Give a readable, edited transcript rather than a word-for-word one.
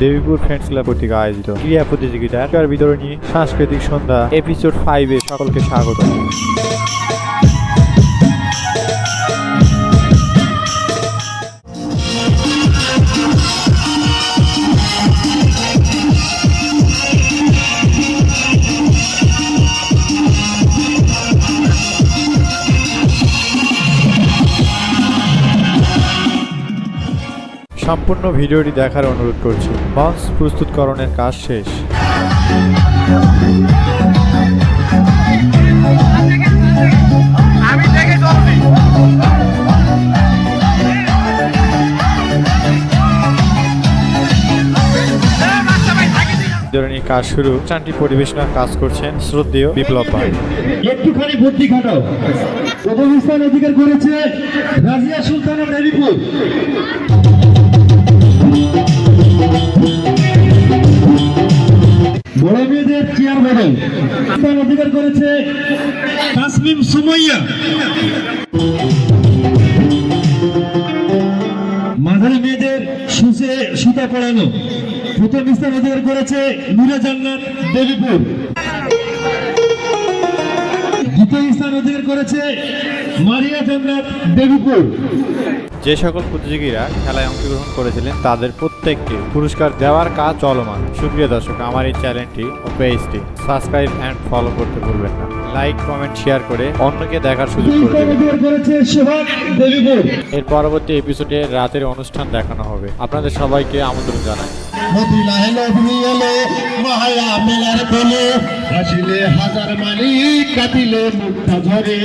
Debipur friends club কর্তৃক আয়োজিত ক্রীড়া প্রতিযোগিতার বিতরণী সাংস্কৃতিক সন্ধ্যা এপিসোড 5 এ সকলকে স্বাগত। সম্পূর্ণ ভিডিওটি দেখার অনুরোধ করছি। মঞ্চ প্রস্তুতকরণের কাজ শেষ। বিতরণীর কাজ শুরু। অনুষ্ঠানটি পরিবেশনার কাজ করছেন শ্রদ্ধেয় বিপ্লব ভাই। একটুখানি বুদ্ধি খাটাও। প্রথম স্থান অধিকার করেছে রাজিয়া সুলতানা দেবীপুর। বড় মেয়েদের চেয়ার মেডেল স্থান অধিকার করেছে তাসমিম সুমাইয়া। মাঝারি মেয়েদের সুতা পড়ানো প্রথম স্থান অধিকার করেছে নুরা জান্নাত দেবীপুর। দ্বিতীয় স্থান অধিকার করেছে মারিয়া জান্নাত দেবীপুর। যে সকল প্রতিযোগীরা খেলায় অংশগ্রহণ করেছিলেন তাদের প্রত্যেককে পুরস্কার দেওয়ার কাজ চলমান। সুপ্রিয় দর্শক, আমার এই চ্যানেলটি ও পেজটি সাবস্ক্রাইব এন্ড ফলো করতে ভুলবেন না। লাইক, কমেন্ট, শেয়ার করে অন্যকে দেখার সুযোগ করে দেবেন। এর পরবর্তী এপিসোডে রাতের অনুষ্ঠান দেখানো হবে। আপনাদের সবাইকে আমন্ত্রণ জানাই। হাজার মালিক কাটিলে মুক্তা ঝরে।